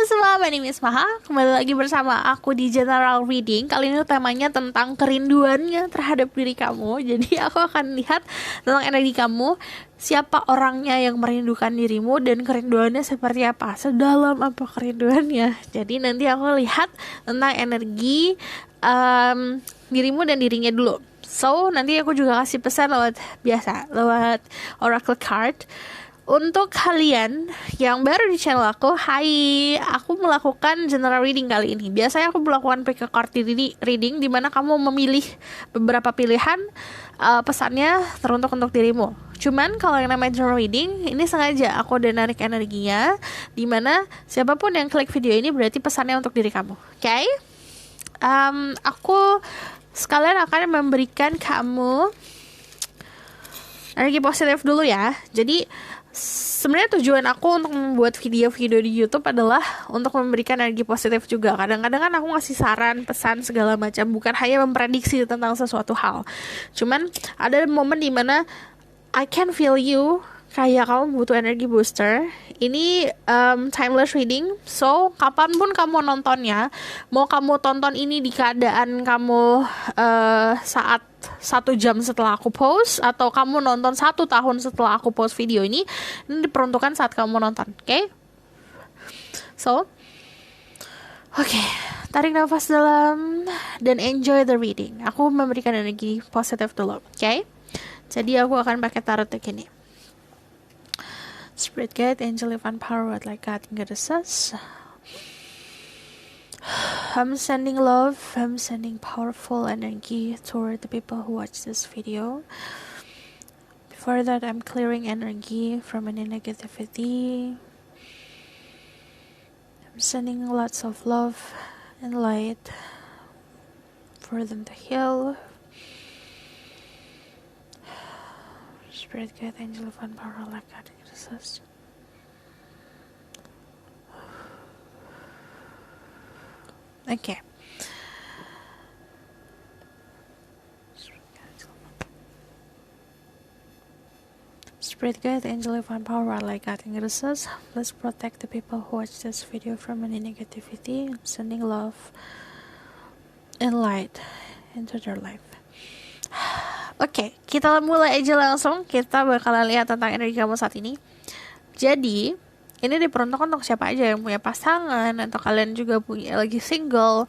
semua, my name is Maha. Kembali lagi bersama aku di General Reading. Kali ini temanya tentang kerinduannya terhadap diri kamu. Jadi aku akan lihat tentang energi kamu, siapa orangnya yang merindukan dirimu, dan kerinduannya seperti apa, sedalam apa kerinduannya. Jadi nanti aku lihat tentang energi dirimu dan dirinya dulu. So nanti aku juga kasih pesan lewat Oracle Card. Untuk kalian yang baru di channel aku, hai, aku melakukan general reading kali ini. Biasanya aku melakukan pick a card reading, di mana kamu memilih beberapa pilihan pesannya teruntuk untuk dirimu. Cuman kalau yang namanya general reading, ini sengaja aku udah narik energinya, di mana siapapun yang klik video ini berarti pesannya untuk diri kamu. Oke? Aku sekalian akan memberikan kamu energi positif dulu ya. Jadi sebenarnya tujuan aku untuk membuat video-video di YouTube adalah untuk memberikan energi positif juga. Kadang-kadang kan aku ngasih saran, pesan segala macam, bukan hanya memprediksi tentang sesuatu hal. Cuman ada momen dimana I can feel you, kayak kamu butuh energi booster. Ini timeless reading, so kapanpun kamu nontonnya, mau kamu tonton ini di keadaan kamu saat 1 jam setelah aku post, atau kamu nonton 1 tahun setelah aku post video ini diperuntukkan saat kamu nonton. Oke? So, oke, tarik nafas dalam dan enjoy the reading. Aku memberikan energi positif dulu. Oke? Jadi aku akan pakai tarot deck ini. Spirit guide, angel, divine power, what like God goddesses. I'm sending love, I'm sending powerful energy toward the people who watch this video. Before that, I'm clearing energy from any negativity. I'm sending lots of love and light for them to heal. Spirit guide, angel, divine power, like God goddesses. Okay. Spirit guide, angel, divine power, like God goddesses, please protect the people who watch this video from any negativity. I'm sending love and light into their life. Oke, kita mulai aja langsung. Kita bakalan lihat tentang energi kamu saat ini. Jadi, ini diperuntukkan untuk siapa aja yang punya pasangan, atau kalian juga punya lagi single.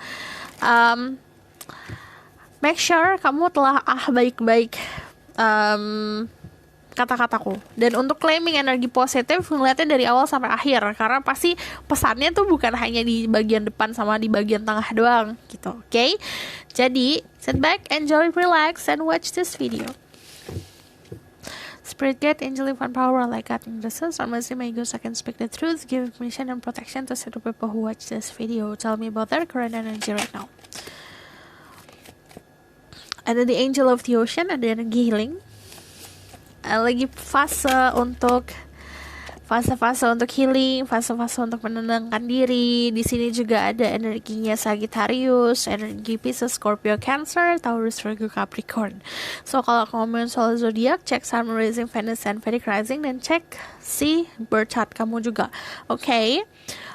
Make sure kamu telah baik-baik kata-kataku. Dan untuk claiming energi positif, ngeliatnya dari awal sampai akhir, karena pasti pesannya tuh bukan hanya di bagian depan sama di bagian tengah doang gitu. Oke? Jadi sit back, enjoy, relax, and watch this video. Spirit guide, angel, divine power, like God goddesses, or mercy, may God, I can speak the truth, give permission and protection to the people who watch this video. Tell me about their current energy right now. Ada the angel of the ocean, ada energi healing. Lagi fase untuk healing, fase-fase untuk menenangkan diri. Di sini juga ada energinya Sagittarius, energi Pisces, Scorpio, Cancer, Taurus, Virgo, Capricorn. So kalau ngomongin soal zodiak, cek Sun, Rising, Venus, and Vedic Rising, dan cek si birth chart kamu juga. Oke?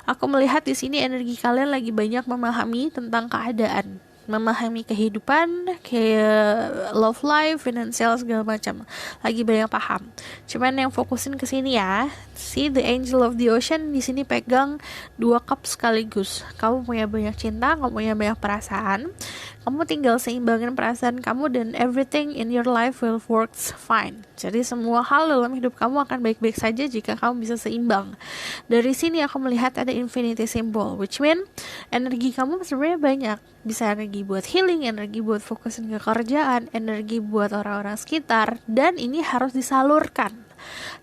Aku melihat di sini energi kalian lagi banyak memahami tentang keadaan, memahami kehidupan, kayak love life, finansial, segala macam. Lagi banyak paham. Cuman yang fokusin ke sini ya. See the angel of the ocean di sini pegang 2 cup sekaligus. Kamu punya banyak cinta, kamu punya banyak perasaan. Kamu tinggal seimbangin perasaan kamu, dan everything in your life will works fine. Jadi semua hal dalam hidup kamu akan baik-baik saja jika kamu bisa seimbang. Dari sini aku melihat ada infinity symbol, which mean energi kamu sebenarnya banyak. Bisa energi buat healing, energi buat fokusin ke kerjaan, energi buat orang-orang sekitar, dan ini harus disalurkan.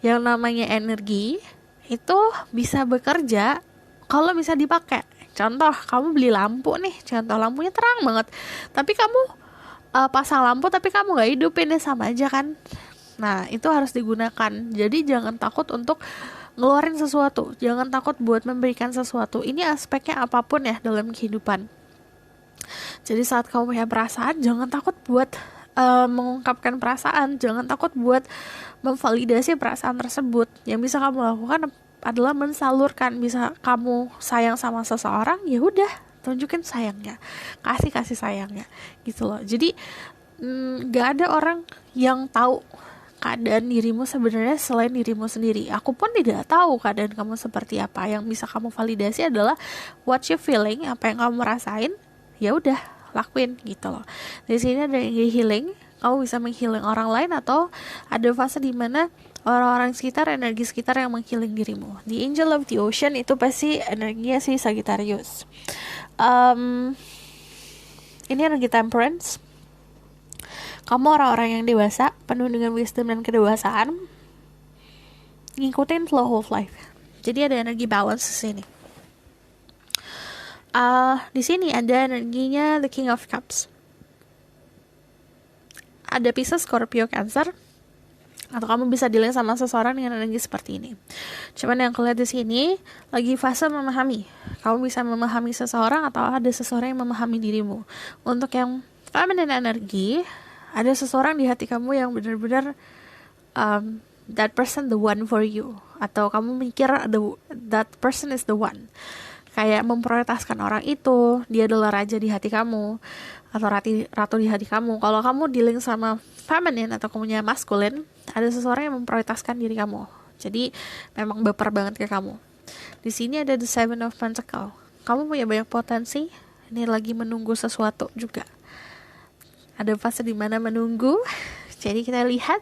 Yang namanya energi itu bisa bekerja kalau bisa dipakai. Contoh, kamu beli lampu nih, contoh lampunya terang banget, tapi kamu pasang lampu tapi kamu gak hidupin, sama aja kan. Nah, itu harus digunakan. Jadi jangan takut untuk ngeluarin sesuatu, jangan takut buat memberikan sesuatu. Ini aspeknya apapun ya dalam kehidupan. Jadi saat kamu punya perasaan, jangan takut buat mengungkapkan perasaan, jangan takut buat memvalidasi perasaan tersebut. Yang bisa kamu lakukan adalah mensalurkan. Bisa kamu sayang sama seseorang, ya udah tunjukin sayangnya, kasih sayangnya gitu loh. Jadi gak ada orang yang tahu keadaan dirimu sebenarnya selain dirimu sendiri. Aku pun tidak tahu keadaan kamu seperti apa. Yang bisa kamu validasi adalah what you feeling, apa yang kamu rasain, ya udah lakuin gitu loh. Di sini ada healing, kamu bisa menghealing orang lain, atau ada fase dimana orang-orang sekitar, energi sekitar yang menghealing dirimu. The Angel of the Ocean itu pasti energinya si Sagittarius. Ini energi Temperance. Kamu orang-orang yang dewasa, penuh dengan wisdom dan kedewasaan, ngikutin flow of life. Jadi ada energi balance di sini. Di sini ada energinya the King of Cups. Ada Pisces, Scorpio, Cancer. Atau kamu bisa dealing sama seseorang dengan energi seperti ini. Cuman yang kulihat di sini lagi fase memahami. Kamu bisa memahami seseorang atau ada seseorang yang memahami dirimu. Untuk yang feminine energi, ada seseorang di hati kamu yang benar-benar that person the one for you, atau kamu mikir that person is the one, kayak memprioritaskan orang itu, dia adalah raja di hati kamu atau ratu di hati kamu. Kalau kamu dealing sama feminine atau kamunya masculine, ada seseorang yang memprioritaskan diri kamu, jadi memang baper banget ke kamu. Di sini ada the Seven of Pentacles. Kamu punya banyak potensi, ini lagi menunggu sesuatu juga. Ada fase dimana menunggu. Jadi kita lihat,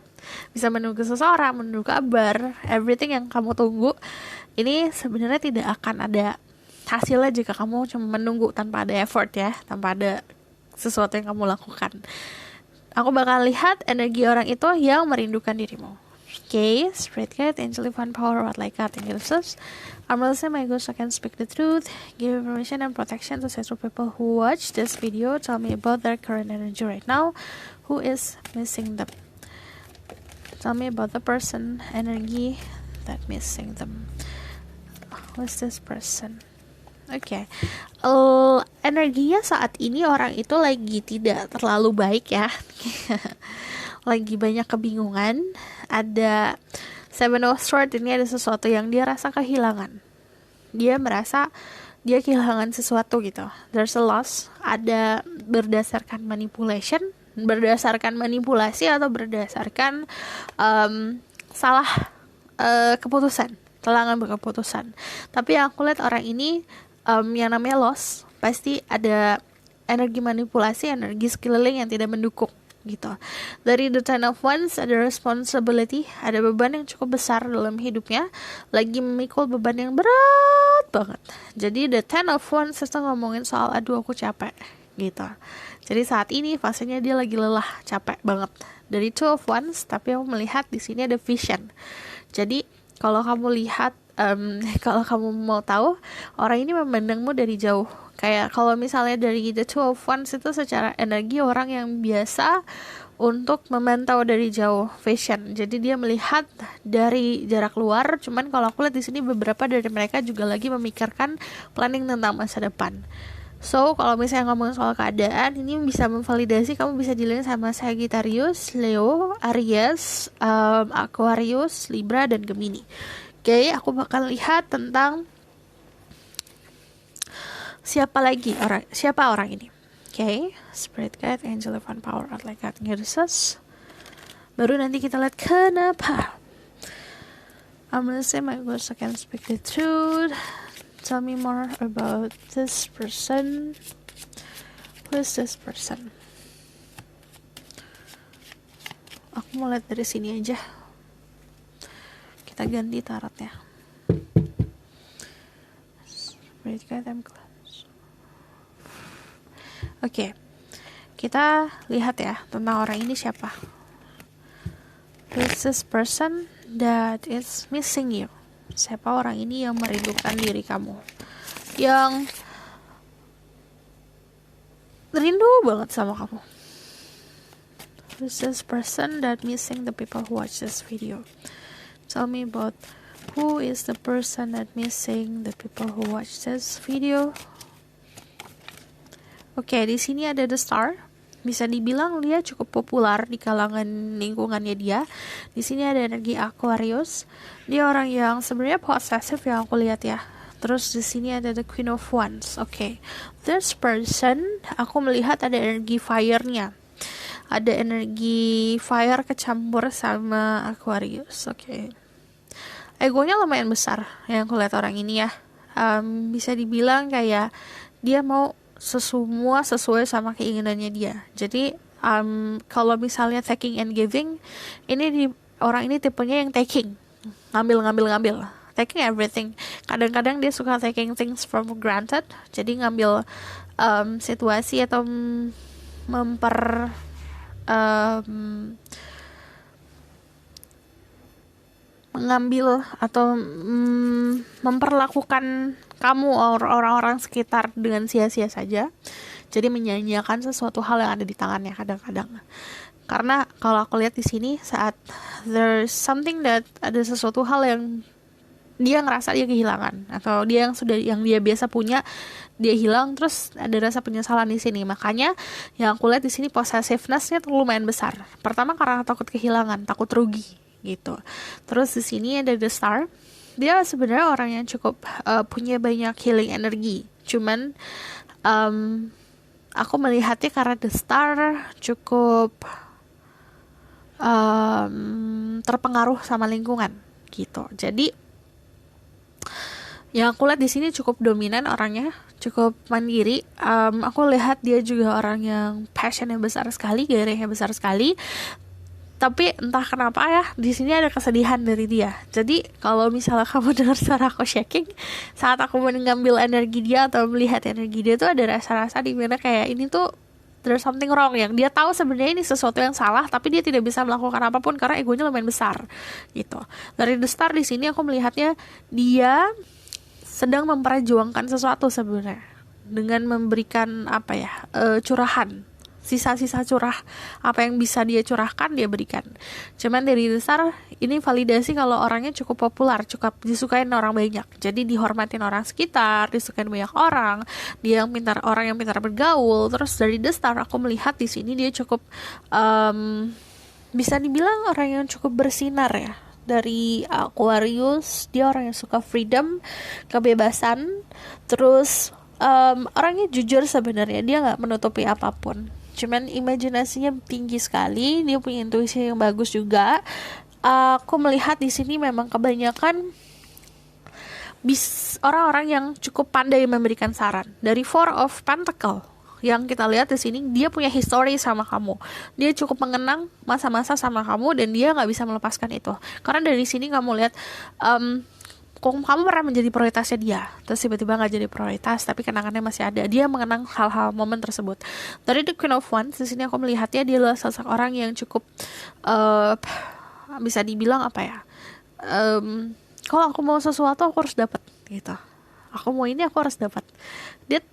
bisa menunggu seseorang, menunggu kabar, everything yang kamu tunggu. Ini sebenarnya tidak akan ada hasilnya jika kamu cuma menunggu tanpa ada effort ya, tanpa ada sesuatu yang kamu lakukan. Aku bakal lihat energi orang itu yang merindukan dirimu. Okay, Spirit Guide, Angel Divine Power, what like God, Angel Sus. I'm Melissa, my ghost, I can speak the truth, give information and protection to several people who watch this video. Tell me about their current energy right now. Who is missing them? Tell me about the person, energy that missing them. Who is this person? Oke, energinya saat ini orang itu lagi tidak terlalu baik ya. Lagi banyak kebingungan. Ada Seven of Swords, ini ada sesuatu yang dia rasa kehilangan. Dia merasa dia kehilangan sesuatu gitu. There's a loss. Ada berdasarkan manipulasi atau berdasarkan salah keputusan, telangan berkeputusan. Tapi yang aku lihat orang ini yang namanya loss, pasti ada energi manipulasi, energi sekeliling yang tidak mendukung gitu. Dari the Ten of Wands ada responsibility, ada beban yang cukup besar dalam hidupnya, lagi memikul beban yang berat banget. Jadi the Ten of Wands itu ngomongin soal aduh aku capek gitu. Jadi saat ini fasenya dia lagi lelah, capek banget. Dari Two of Wands, tapi aku melihat di sini ada vision. Jadi kalau kamu lihat, kalau kamu mau tahu, orang ini memandangmu dari jauh. Kayak kalau misalnya dari the Two of Wands itu secara energi orang yang biasa untuk memantau dari jauh, vision. Jadi dia melihat dari jarak luar. Cuman kalau aku lihat di sini beberapa dari mereka juga lagi memikirkan planning tentang masa depan. So kalau misalnya ngomong soal keadaan, ini bisa memvalidasi kamu bisa dilihat sama Sagittarius, Leo, Aries, Aquarius, Libra, dan Gemini. Oke, aku bakal lihat tentang siapa orang ini. Oke, Spirit Guide, Angel Divine Power, like God, Ngersus. Baru nanti kita lihat kenapa. I'm gonna say my words, I can speak the truth. Tell me more about this person. Who is this person? Aku mau lihat dari sini aja. Kita ganti tarotnya. Spirit Guide, I'm close. Oke, kita lihat ya tentang orang ini siapa. This is person that is missing you. Siapa orang ini yang merindukan diri kamu, yang rindu banget sama kamu. This is person that missing the people who watch this video. Tell me about who is the person that missing the people who watch this video. Oke, di sini ada the star. bisa dibilang dia cukup populer di kalangan lingkungannya dia. Di sini ada energi Aquarius. Dia orang yang sebenarnya posesif yang aku lihat ya. Terus di sini ada the Queen of Wands. Oke. This person aku melihat ada energi fire-nya. Ada energi fire kecampur sama Aquarius. Oke. Egonya lumayan besar yang aku lihat orang ini ya. Bisa dibilang kayak dia mau semua sesuai sama keinginannya dia. Jadi kalau misalnya taking and giving, orang ini tipenya yang taking, ngambil, taking everything. Kadang-kadang dia suka taking things for granted, jadi ngambil situasi atau mengambil atau memperlakukan kamu orang-orang sekitar dengan sia-sia saja. Jadi menyanyiakan sesuatu hal yang ada di tangannya kadang-kadang. Karena kalau aku lihat di sini saat there's something that ada sesuatu hal yang dia ngerasa dia kehilangan atau dia yang dia biasa punya dia hilang, terus ada rasa penyesalan di sini. Makanya yang aku lihat di sini possessiveness-nya tuh lumayan besar. Pertama karena takut kehilangan, takut rugi gitu. Terus di sini ada the Star. Dia sebenarnya orang yang cukup punya banyak healing energi. Cuman aku melihatnya karena the Star cukup terpengaruh sama lingkungan gitu. Jadi yang aku lihat di sini cukup dominan orangnya, cukup mandiri. Aku lihat dia juga orang yang passionnya besar sekali, gairahnya besar sekali. Tapi entah kenapa ya, di sini ada kesedihan dari dia. Jadi kalau misalnya kamu dengar suara aku shaking, saat aku mengambil energi dia atau melihat energi dia tuh ada rasa-rasa di mana kayak ini tuh there's something wrong, yang dia tahu sebenarnya ini sesuatu yang salah, tapi dia tidak bisa melakukan apapun karena egonya lumayan besar gitu. Dari the Star di sini aku melihatnya dia sedang memperjuangkan sesuatu sebenarnya dengan memberikan curahan. Sisa-sisa curah apa yang bisa dia curahkan dia berikan. Cuman dari besar ini validasi kalau orangnya cukup populer, cukup disukain orang banyak. Jadi dihormatin orang sekitar, disukain banyak orang. Dia orang yang pintar bergaul. Terus dari the Star aku melihat di sini dia cukup bisa dibilang orang yang cukup bersinar ya. Dari Aquarius, dia orang yang suka freedom, kebebasan. Terus orangnya jujur sebenarnya, dia nggak menutupi apapun. Cuman imajinasinya tinggi sekali, dia punya intuisi yang bagus juga. Aku melihat di sini memang kebanyakan orang-orang yang cukup pandai memberikan saran. Dari Four of Pentacle yang kita lihat di sini, dia punya history sama kamu. Dia cukup mengenang masa-masa sama kamu dan dia nggak bisa melepaskan itu. Karena dari sini kamu lihat kamu pernah menjadi prioritasnya dia, terus tiba-tiba gak jadi prioritas, tapi kenangannya masih ada. Dia mengenang hal-hal momen tersebut. Dari the Queen of Wands, di sini aku melihatnya dia adalah seseorang yang cukup bisa dibilang kalau aku mau sesuatu aku harus dapat gitu. Aku mau ini aku harus dapat. Dia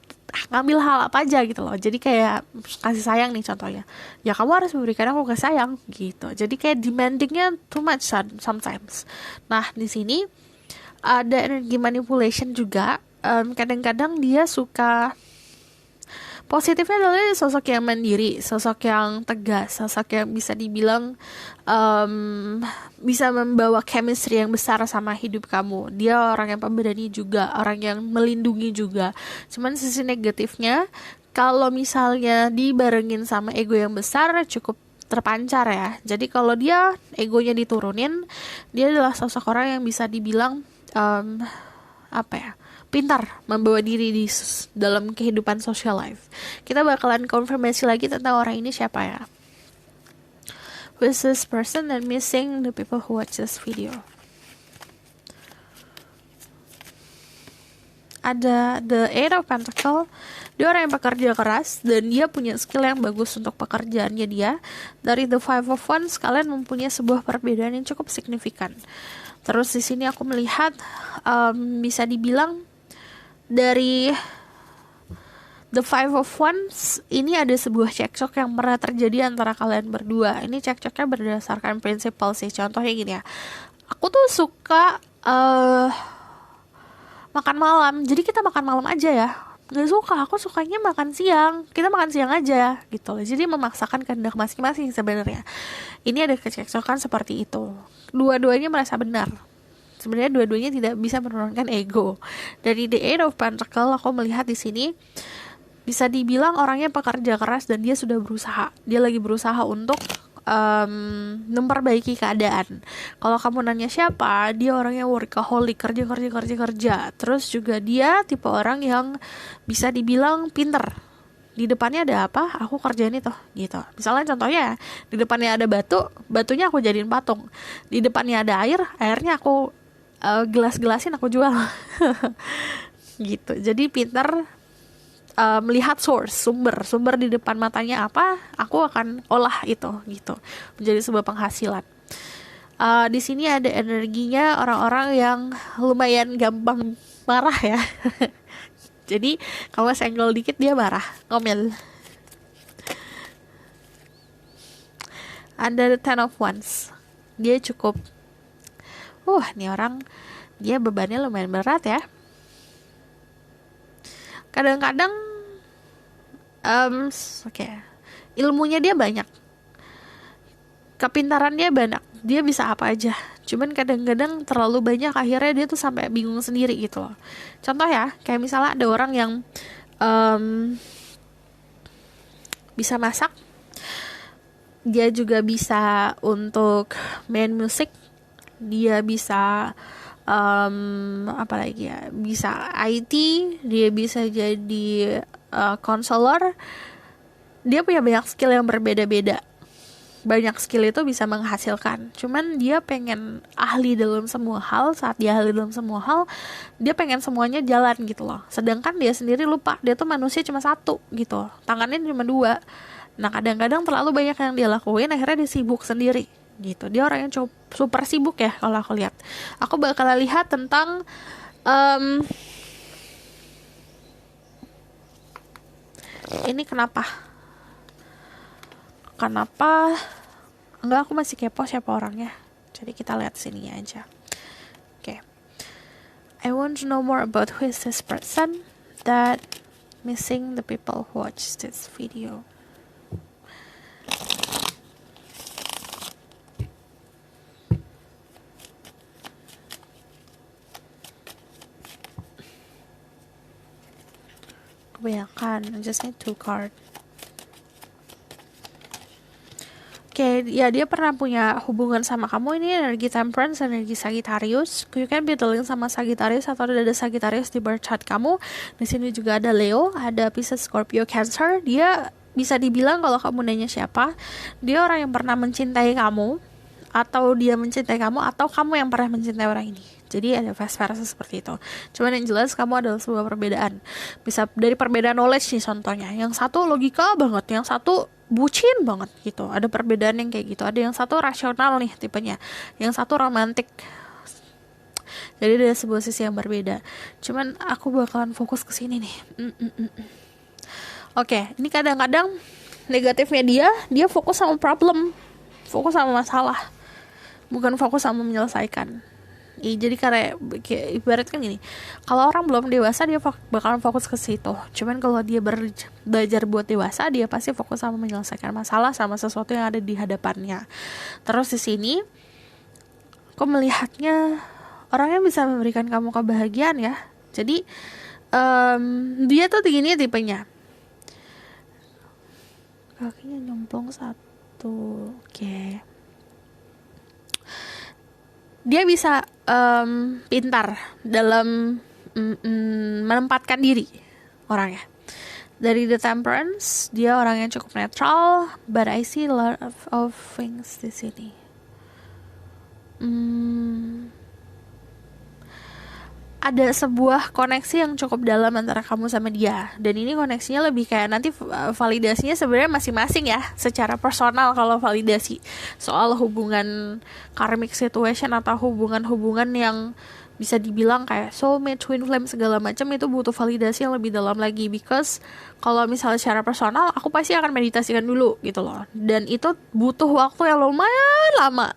ngambil hal apa aja gitu loh. Jadi kayak kasih sayang nih contohnya. Ya kamu harus memberikan aku kasih sayang gitu. Jadi kayak demandingnya too much sometimes. Nah di sini ada energi manipulation juga. Kadang-kadang dia suka, positifnya adalah sosok yang mandiri, sosok yang tegas, sosok yang bisa dibilang bisa membawa chemistry yang besar sama hidup kamu. Dia orang yang pemberani juga, orang yang melindungi juga. Cuman sisi negatifnya, kalau misalnya dibarengin sama ego yang besar, cukup terpancar ya. Jadi kalau dia egonya diturunin, dia adalah sosok orang yang bisa dibilang pintar membawa diri di dalam kehidupan social life. Kita bakalan konfirmasi lagi tentang orang ini siapa ya. Who is this person and missing the people who watch this video? Ada the Eight of Pentacle. Dia orang yang pekerja keras dan dia punya skill yang bagus untuk pekerjaannya dia. Dari the Five of Wands, kalian mempunyai sebuah perbedaan yang cukup signifikan. Terus di sini aku melihat bisa dibilang dari the Five of Wands ini ada sebuah cekcok yang pernah terjadi antara kalian berdua. Ini cekcoknya berdasarkan prinsipal sih. Contohnya gini ya, aku tuh suka makan malam, jadi kita makan malam aja ya. nggak suka, aku sukanya makan siang, kita makan siang aja gitu loh. Jadi memaksakan kehendak masing-masing sebenarnya. Ini ada keceksokan seperti itu, dua-duanya merasa benar. Sebenarnya dua-duanya tidak bisa menurunkan ego. Dari the Eight of Pentacles aku melihat di sini bisa dibilang orangnya pekerja keras dan dia sudah berusaha. Dia lagi berusaha untuk memperbaiki keadaan. Kalau kamu nanya siapa, dia orangnya workaholic, kerja. Terus juga dia tipe orang yang bisa dibilang pinter. Di depannya ada apa, aku kerjain itu gitu. Misalnya contohnya, di depannya ada batu, batunya aku jadiin patung. Di depannya ada air, airnya aku gelas-gelasin aku jual. Gitu. Jadi pinter melihat sumber di depan matanya apa, aku akan olah itu gitu, menjadi sebuah penghasilan. Di sini ada energinya orang-orang yang lumayan gampang marah ya. Jadi kalau senggol dikit dia marah, ngomel. Ada the Ten of Wands. Dia cukup nih orang, dia bebannya lumayan berat ya. Kadang-kadang ilmunya dia banyak, kepintaran dia banyak, dia bisa apa aja. Cuman kadang-kadang terlalu banyak, akhirnya dia tuh sampai bingung sendiri gitu loh. Contoh ya, kayak misalnya ada orang yang bisa masak, dia juga bisa untuk main musik, dia bisa apalagi ya, bisa IT, dia bisa jadi konselor. Dia punya banyak skill yang berbeda-beda. Banyak skill itu bisa menghasilkan. Cuman dia pengen ahli dalam semua hal. Saat dia ahli dalam semua hal, dia pengen semuanya jalan gitu loh. Sedangkan dia sendiri lupa, dia tuh manusia cuma satu gitu, tangannya cuma dua. Nah kadang-kadang terlalu banyak yang dia lakuin, akhirnya dia sibuk sendiri gitu. Dia orang yang super sibuk ya kalau aku lihat. Aku bakal lihat tentang ini kenapa enggak, aku masih kepo siapa orangnya. Jadi kita lihat sininya aja. Oke. I want to know more about who is this person that missing the people who watch this video. Kebanyakan, I just need 2 card. Oke, ya dia pernah punya hubungan sama kamu. Ini energi Temperance, energi Sagittarius. You can be dealing sama Sagittarius atau ada Sagittarius di birth chart kamu. Di sini juga ada Leo, ada Pisces, Scorpio, Cancer. Dia bisa dibilang kalau kamu nanya siapa, dia orang yang pernah mencintai kamu, atau dia mencintai kamu, atau kamu yang pernah mencintai orang ini. Jadi ada vice versa seperti itu. Cuman yang jelas kamu adalah sebuah perbedaan. Bisa dari perbedaan knowledge nih contohnya. Yang satu logika banget, yang satu bucin banget gitu. Ada perbedaan yang kayak gitu. Ada yang satu rasional nih tipenya, yang satu romantik. Jadi ada sebuah sisi yang berbeda. Cuman aku bakalan fokus ke sini nih. Oke, ini kadang-kadang negatifnya dia fokus sama problem, fokus sama masalah, bukan fokus sama menyelesaikan. Jadi kayak ibarat kan gini, kalau orang belum dewasa dia bakalan fokus ke situ. Cuman kalau dia belajar buat dewasa, dia pasti fokus sama menyelesaikan masalah sama sesuatu yang ada di hadapannya. Terus di sini aku melihatnya orangnya bisa memberikan kamu kebahagiaan ya. Jadi dia tuh gini tipenya, kakinya nyemplung satu. Oke. Dia bisa pintar dalam menempatkan diri orangnya. Dari the Temperance, dia orang yang cukup netral, but I see a lot of things di sini. Ada sebuah koneksi yang cukup dalam antara kamu sama dia, dan ini koneksinya lebih kayak nanti validasinya sebenarnya masing-masing ya, secara personal. Kalau validasi soal hubungan karmic situation atau hubungan-hubungan yang bisa dibilang kayak soulmate, twin flame segala macam, itu butuh validasi yang lebih dalam lagi. Because kalau misalnya secara personal, aku pasti akan meditasikan dulu gitu loh, dan itu butuh waktu yang lumayan lama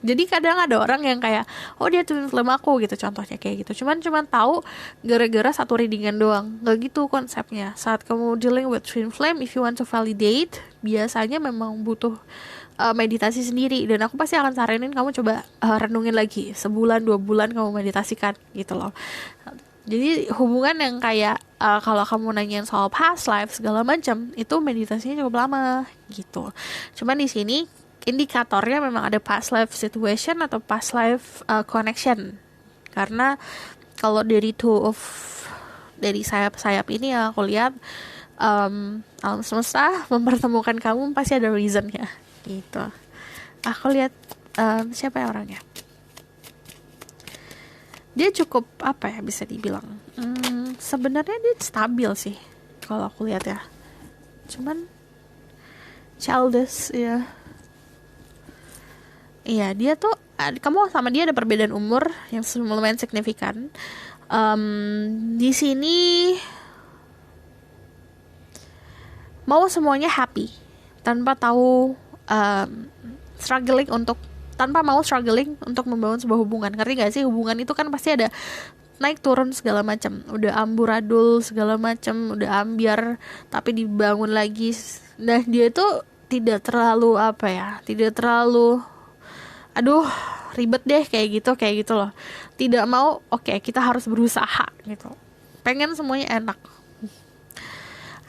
Jadi kadang ada orang yang kayak, oh dia twin flame aku gitu, contohnya kayak gitu. Cuman tahu gara-gara satu readingan doang. Gak gitu konsepnya. Saat kamu dealing with twin flame, if you want to validate, biasanya memang butuh meditasi sendiri. Dan aku pasti akan saranin kamu coba renungin lagi. Sebulan, 2 bulan kamu meditasikan gitu loh. Jadi hubungan yang kayak kalau kamu nanyain soal past life segala macam, itu meditasinya cukup lama gitu. Cuman di sini indikatornya memang ada past life situation atau past life connection. Karena kalau dari dari sayap-sayap ini ya aku lihat alam semesta mempertemukan kamu pasti ada reasonnya gitu. Aku lihat siapa ya orangnya. Dia cukup apa ya bisa dibilang. Sebenarnya dia stabil sih kalau aku lihat ya. Cuman childish ya. Iya, dia tuh kamu sama dia ada perbedaan umur yang lumayan signifikan. Di sini mau semuanya happy tanpa mau struggling untuk membangun sebuah hubungan. Ngerti gak sih? Hubungan itu kan pasti ada naik turun segala macam, udah amburadul segala macam, udah ambiar tapi dibangun lagi. Nah dia tuh tidak terlalu aduh ribet deh kayak gitu loh. Tidak mau oke, kita harus berusaha gitu, pengen semuanya enak.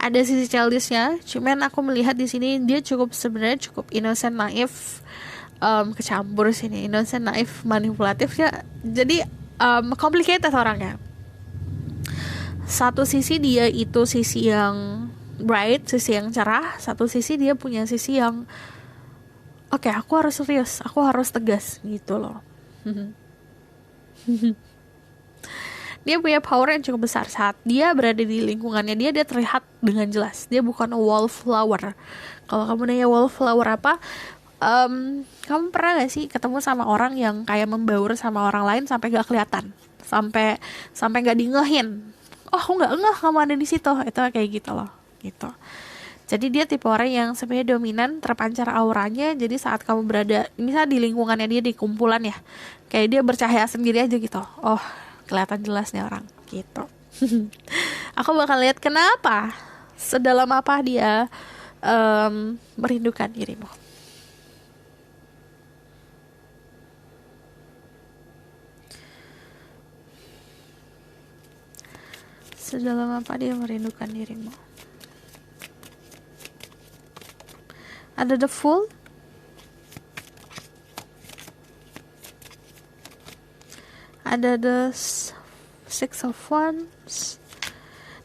Ada sisi childishnya, cuman aku melihat di sini dia sebenarnya cukup innocent, naif, kecampur sini innocent, naif, manipulatif ya. Jadi complicated orangnya. Satu sisi dia itu sisi yang bright, sisi yang cerah. Satu sisi dia punya sisi yang oke, aku harus serius, aku harus tegas gitu loh. Dia punya power yang cukup besar. Saat dia berada di lingkungannya dia terlihat dengan jelas. Dia bukan a wallflower. Kalau kamu nanya wallflower apa, kamu pernah gak sih ketemu sama orang yang kayak membaur sama orang lain sampai gak kelihatan, sampai gak diengehin. Oh, aku gak ngeh kamu ada di situ. Itu kayak gitu loh, gitu. Jadi dia tipe orang yang sebenarnya dominan, terpancar auranya. Jadi saat kamu berada, misalnya di lingkungannya dia, di kumpulan ya, kayak dia bercahaya sendiri aja gitu. Oh, kelihatan jelas nih orang gitu. Aku bakal lihat kenapa, sedalam apa dia merindukan dirimu. Sedalam apa dia merindukan dirimu. Ada the Fool, ada the Six of Wands.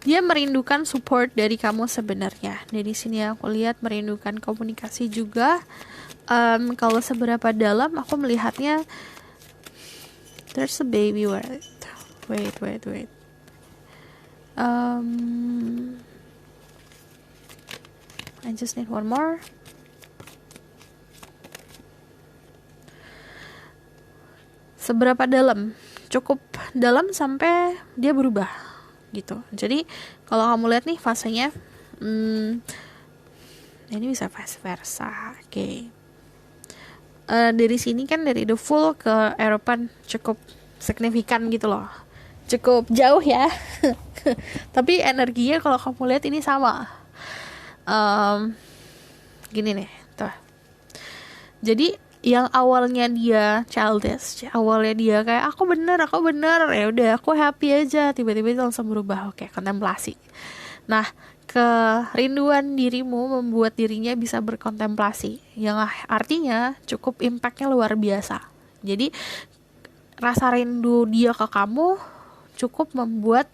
Dia merindukan support dari kamu sebenarnya. Dari sini aku lihat merindukan komunikasi juga. Kalau seberapa dalam aku melihatnya, there's a baby. Wait. I just need one more. Seberapa dalam? Cukup dalam sampai dia berubah gitu. Jadi kalau kamu lihat nih fasenya, ini bisa vice versa. Oke. Dari sini kan dari the Fool ke Eropan cukup signifikan gitu loh. Cukup jauh ya. Tapi energinya kalau kamu lihat ini sama. Gini nih, tuh. Jadi yang awalnya dia childish, awalnya dia kayak aku bener, ya udah aku happy aja, tiba-tiba itu langsung berubah. Oke, kontemplasi. Nah, kerinduan dirimu membuat dirinya bisa berkontemplasi, yang artinya cukup impactnya luar biasa. Jadi rasa rindu dia ke kamu cukup membuat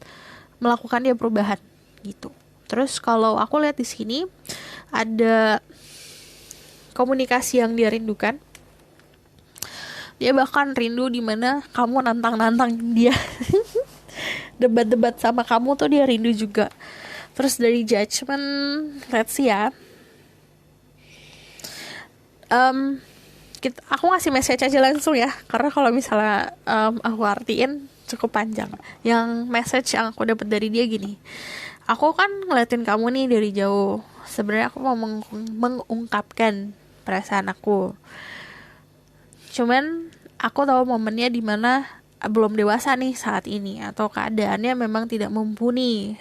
melakukan dia perubahan gitu. Terus kalau aku lihat di sini ada komunikasi yang dia rindukan. Dia bahkan rindu dimana kamu nantang dia. Debat-debat sama kamu tuh dia rindu juga. Terus dari Judgment, let's see ya. Aku ngasih message aja langsung ya, karena kalau misalnya aku artiin cukup panjang. Yang message yang aku dapat dari dia gini. Aku kan ngeliatin kamu nih dari jauh. Sebenarnya aku mau mengungkapkan perasaan aku. Cuman aku tahu momennya dimana belum dewasa nih saat ini, atau keadaannya memang tidak mumpuni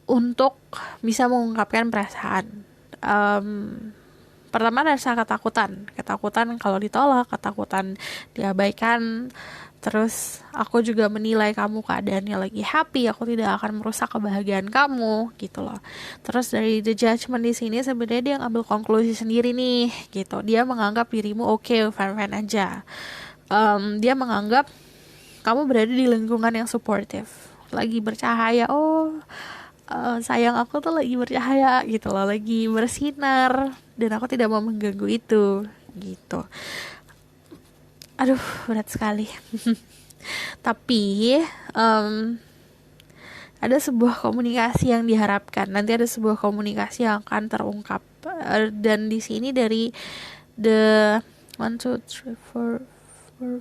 untuk bisa mengungkapkan perasaan. Pertama rasa ketakutan kalau ditolak, ketakutan diabaikan. Terus aku juga menilai kamu keadaannya lagi happy, aku tidak akan merusak kebahagiaan kamu gitu loh. Terus dari the judgment di sini sebenarnya dia ngambil konklusi sendiri nih gitu. Dia menganggap dirimu oke, fine aja. Dia menganggap kamu berada di lingkungan yang supportive, lagi bercahaya. Sayang aku tuh lagi bercahaya gitu loh, lagi bersinar, dan aku tidak mau mengganggu itu gitu. Aduh, berat sekali. Tapi ada sebuah komunikasi yang diharapkan. Nanti ada sebuah komunikasi yang akan terungkap. Dan di sini dari the 1, 2, 3, 4,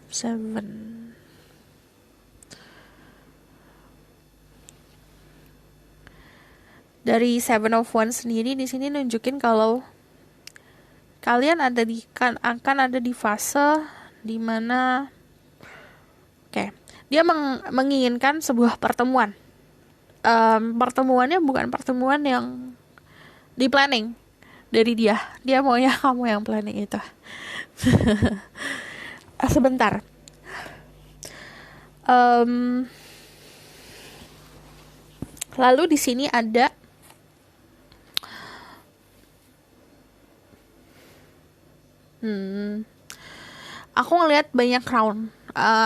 7. Dari Seven of Wands sendiri di sini nunjukin kalau kalian akan ada di fase dimana dia menginginkan sebuah pertemuan. Pertemuannya bukan pertemuan yang di planning dari dia maunya kamu yang planning itu. Sebentar. Lalu di sini ada aku ngelihat banyak crown.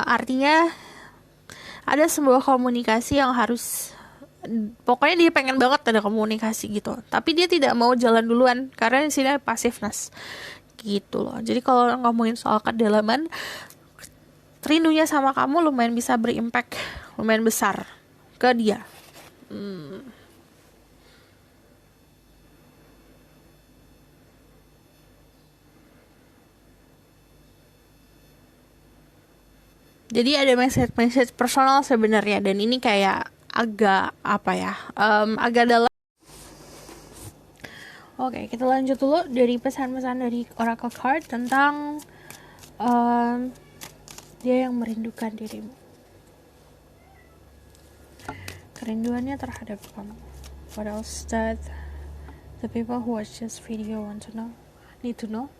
Artinya ada sebuah komunikasi yang harus, pokoknya dia pengen banget ada komunikasi gitu, tapi dia tidak mau jalan duluan karena di sini ada passiveness gitu loh. Jadi kalau ngomongin soal kedalaman, rindunya sama kamu lumayan bisa berimpact lumayan besar ke dia. Jadi ada message personal sebenarnya, dan ini kayak agak agak dalam. Oke, kita lanjut dulu dari pesan-pesan dari Oracle Card tentang dia yang merindukan dirimu. Kerinduannya terhadap kamu. What else that the people who watch this video need to know?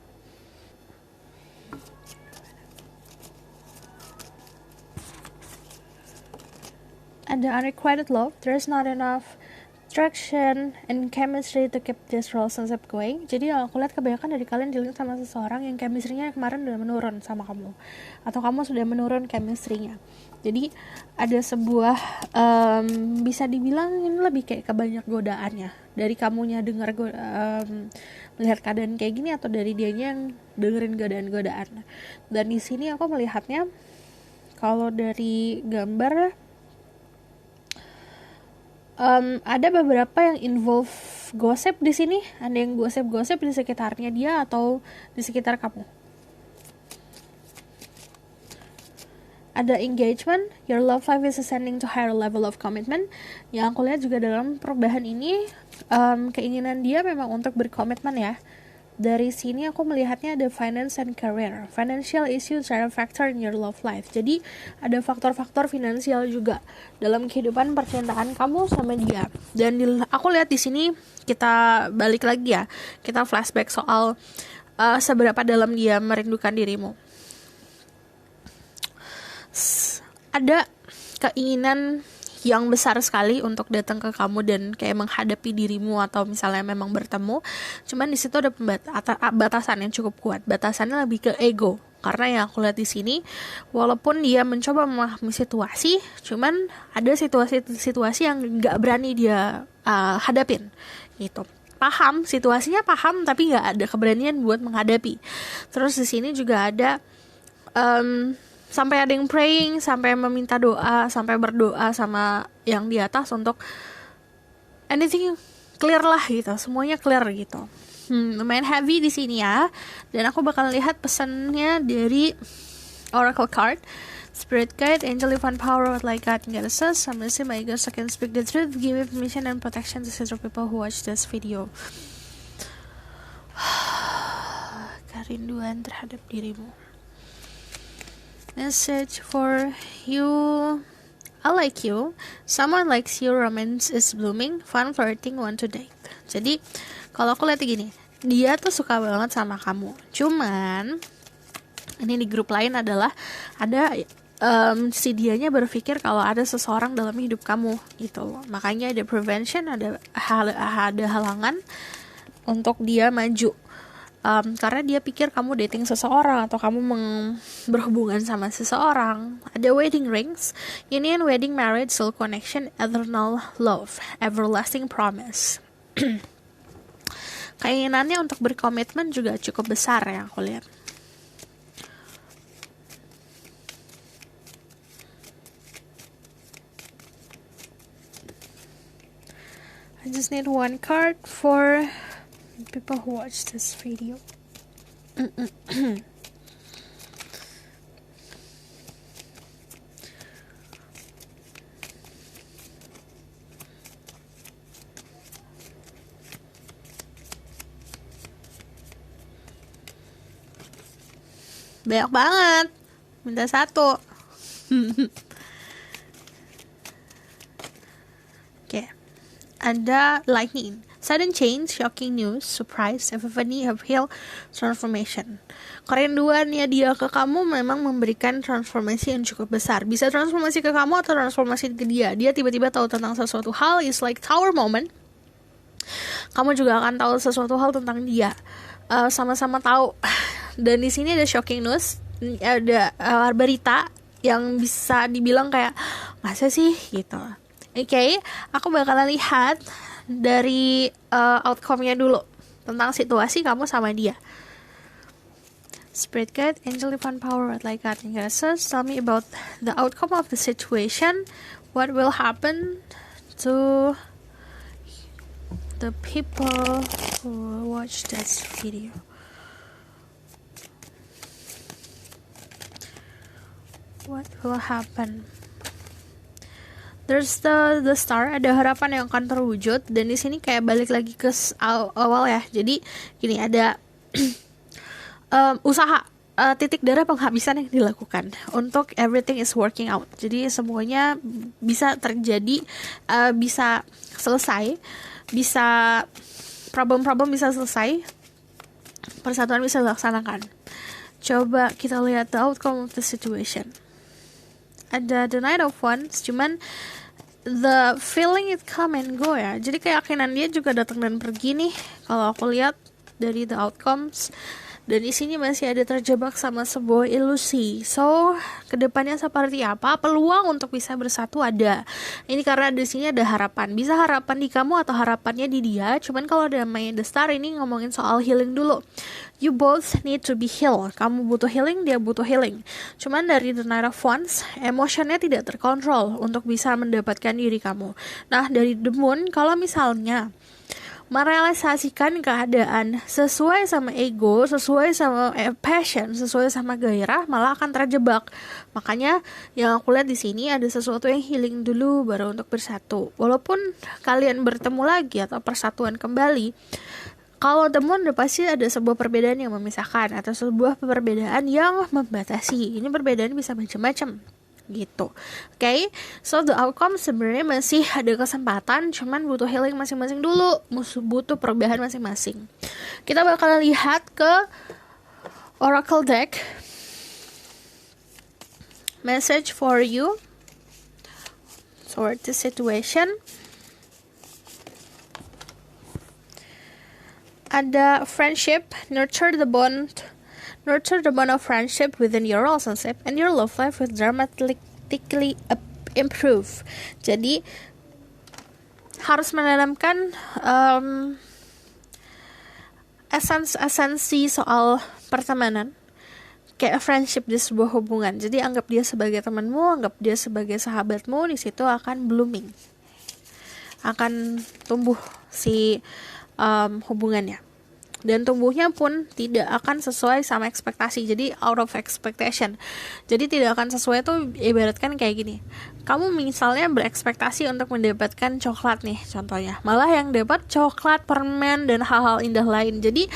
Ada unrequited love. There's not enough attraction and chemistry to keep this relationship going. Jadi aku lihat kebanyakan dari kalian dealing sama seseorang yang chemistry-nya kemarin udah menurun sama kamu, atau kamu sudah menurun chemistry-nya. Jadi ada sebuah bisa dibilang ini lebih kayak kebanyak godaannya dari kamunya dengar melihat keadaan kayak gini, atau dari dianya yang dengerin godaan-godaan. Dan di sini aku melihatnya kalau dari gambar ada beberapa yang involve gosip di sini. Ada yang gosip di sekitarnya dia atau di sekitar kamu. Ada engagement, your love life is ascending to higher level of commitment. Yang aku lihat juga dalam perubahan ini, keinginan dia memang untuk berkomitmen ya. Dari sini aku melihatnya ada finance and career. Financial issues are a factor in your love life. Jadi ada faktor-faktor finansial juga dalam kehidupan percintaan kamu sama dia. Dan aku lihat di sini kita balik lagi ya. Kita flashback soal seberapa dalam dia merindukan dirimu. Ada keinginan yang besar sekali untuk datang ke kamu dan kayak menghadapi dirimu, atau misalnya memang bertemu. Cuman di situ ada batasan yang cukup kuat. Batasannya lebih ke ego. Karena yang aku lihat di sini, walaupun dia mencoba memahami situasi, cuman ada situasi-situasi yang nggak berani dia hadapin. Gitu. Paham situasinya, tapi nggak ada keberanian buat menghadapi. Terus di sini juga ada sampai ada yang praying, sampai meminta doa, sampai berdoa sama yang di atas untuk anything clear lah gitu, semuanya clear gitu. Lumayan heavy di sini ya. Dan aku bakal lihat pesannya dari Oracle Card. Spirit Guide, Angel Divine Power, what like God and Goddesses. I'm gonna say my gods, I can speak the truth. Give me permission and protection to sister people who watch this video. kerinduan terhadap dirimu. Message for you. I like you. Someone likes you. Romance is blooming. Fun flirting. Want to date. Jadi kalau aku lihat gini, dia tuh suka banget sama kamu. Cuman ini di grup lain adalah ada si dianya berpikir kalau ada seseorang dalam hidup kamu gitu loh. Makanya ada prevention, ada halangan untuk dia maju. Karena dia pikir kamu dating seseorang atau kamu berhubungan sama seseorang. Ada wedding rings, union, wedding, marriage, soul connection, eternal love, everlasting promise. Keinginannya untuk berkomitmen juga cukup besar ya aku lihat. I just need one card for people who watch this video. Banyak banget. Minta satu. Okay. Ada lightning, sudden change, shocking news, surprise, epiphany, uphill, transformation. Kerinduannya dia ke kamu memang memberikan transformasi yang cukup besar. Bisa transformasi ke kamu atau transformasi ke dia. Dia tiba-tiba tahu tentang sesuatu hal, is like tower moment. Kamu juga akan tahu sesuatu hal tentang dia. Sama-sama tahu. Dan di sini ada shocking news, ada berita yang bisa dibilang kayak masa sih gitu. Oke, aku bakalan lihat dari outcome-nya dulu tentang situasi kamu sama dia. Spirit guide, angel, divine power, what like God and goddesses, tell me about the outcome of the situation. What will happen to the people who watch this video? What will happen? There's the star, ada harapan yang akan terwujud, dan di sini kayak balik lagi ke awal ya. Jadi gini, ada usaha, titik darah penghabisan yang dilakukan untuk everything is working out. Jadi semuanya bisa terjadi, bisa selesai, bisa problem-problem bisa selesai, persatuan bisa dilaksanakan. Coba kita lihat the outcome of the situation. Ada the Knight of Wands, cuman the feeling it come and go ya. Jadi keyakinan dia juga datang dan pergi nih. Kalau aku lihat dari the outcomes, dan di sini masih ada terjebak sama sebuah ilusi. So, kedepannya seperti apa? Peluang untuk bisa bersatu ada. Ini karena di sini ada harapan. Bisa harapan di kamu atau harapannya di dia. Cuman kalau ada main The Star ini ngomongin soal healing dulu. You both need to be healed. Kamu butuh healing, dia butuh healing. Cuman dari The Knight of Wands, emotionnya tidak terkontrol untuk bisa mendapatkan diri kamu. Nah, dari The Moon, kalau misalnya merealisasikan keadaan sesuai sama ego, sesuai sama passion, sesuai sama gairah, malah akan terjebak. Makanya yang aku lihat di sini ada sesuatu yang healing dulu baru untuk bersatu. Walaupun kalian bertemu lagi atau persatuan kembali, kalau temuan udah pasti ada sebuah perbedaan yang memisahkan atau sebuah perbedaan yang membatasi. Ini perbedaan bisa macam-macam gitu. Oke, so the outcome sebenarnya masih ada kesempatan, cuman butuh healing masing-masing dulu, butuh perubahan masing-masing. Kita bakal lihat ke Oracle deck. Message for you toward the situation. Ada friendship, nurture the bond of friendship within your relationship, and your love life will dramatically improve. Jadi harus menanamkan esensi soal pertemanan, kayak friendship di sebuah hubungan. Jadi anggap dia sebagai temanmu, anggap dia sebagai sahabatmu. Di situ akan blooming, akan tumbuh si hubungannya. dan tumbuhnya pun tidak akan sesuai sama ekspektasi. Jadi out of expectation. Jadi tidak akan sesuai tuh ibaratkan kayak gini. Kamu misalnya berekspektasi untuk mendapatkan coklat nih contohnya. Malah yang dapat coklat, permen, dan hal-hal indah lain. Jadi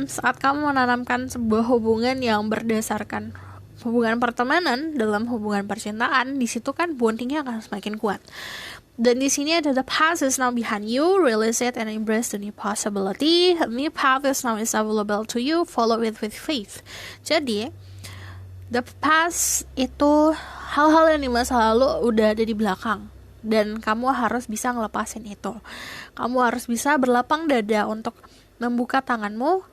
saat kamu menanamkan sebuah hubungan yang berdasarkan hubungan pertemanan dalam hubungan percintaan, di situ kan bondingnya akan semakin kuat. Dan di sini ada the past is now behind you, realize it and embrace the new possibility. A new path is now is available to you, follow it with faith. Jadi, the past itu hal-hal yang di masa lalu udah ada di belakang. Dan kamu harus bisa ngelepasin itu. Kamu harus bisa berlapang dada untuk membuka tanganmu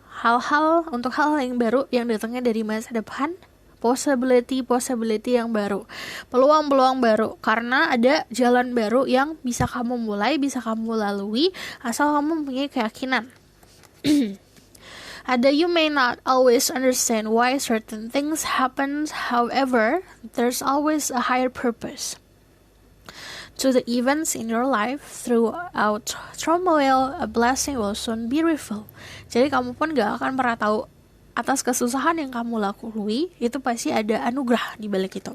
untuk hal-hal yang baru yang datangnya dari masa depan. Possibility yang baru, peluang baru, karena ada jalan baru yang bisa kamu mulai, bisa kamu lalui, asal kamu mempunyai keyakinan. Ada you may not always understand why certain things happen, however, there's always a higher purpose to the events in your life. Throughout turmoil, a blessing will soon be revealed. Jadi kamu pun gak akan pernah tahu atas kesusahan yang kamu lalui, itu pasti ada anugerah di balik itu.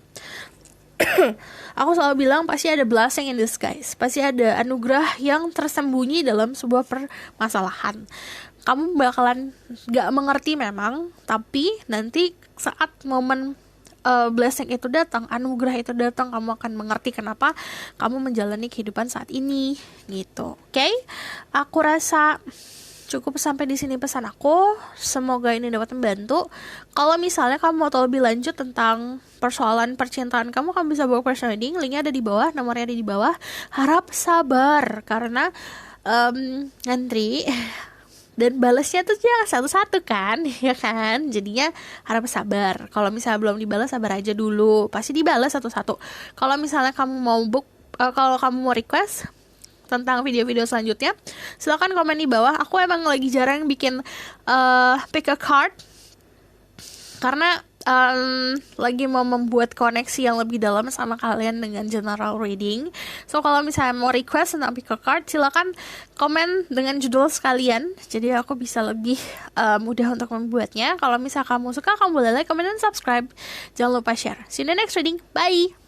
Aku selalu bilang pasti ada blessing in disguise. Pasti ada anugerah yang tersembunyi dalam sebuah permasalahan. Kamu bakalan gak mengerti memang, tapi nanti saat momen blessing itu datang, anugerah itu datang, kamu akan mengerti kenapa kamu menjalani kehidupan saat ini gitu. Oke? Aku rasa cukup sampai di sini pesan aku. Semoga ini dapat membantu. Kalau misalnya kamu mau tahu lebih lanjut tentang persoalan percintaan kamu bisa bawa personal reading. Linknya ada di bawah, nomornya ada di bawah. Harap sabar karena ngantri dan balasnya tuh ya satu-satu kan, ya kan. Jadinya harap sabar. Kalau misalnya belum dibalas, sabar aja dulu. Pasti dibalas satu-satu. Kalau misalnya kamu mau kalau kamu mau request tentang video-video selanjutnya, silakan komen di bawah. Aku emang lagi jarang bikin pick a card karena lagi mau membuat koneksi yang lebih dalam sama kalian dengan general reading. So kalau misalnya mau request tentang pick a card, silakan komen dengan judul sekalian. Jadi aku bisa lebih mudah untuk membuatnya. Kalau misalnya kamu suka, kamu boleh like, comment, dan subscribe. Jangan lupa share. See you in the next reading. Bye!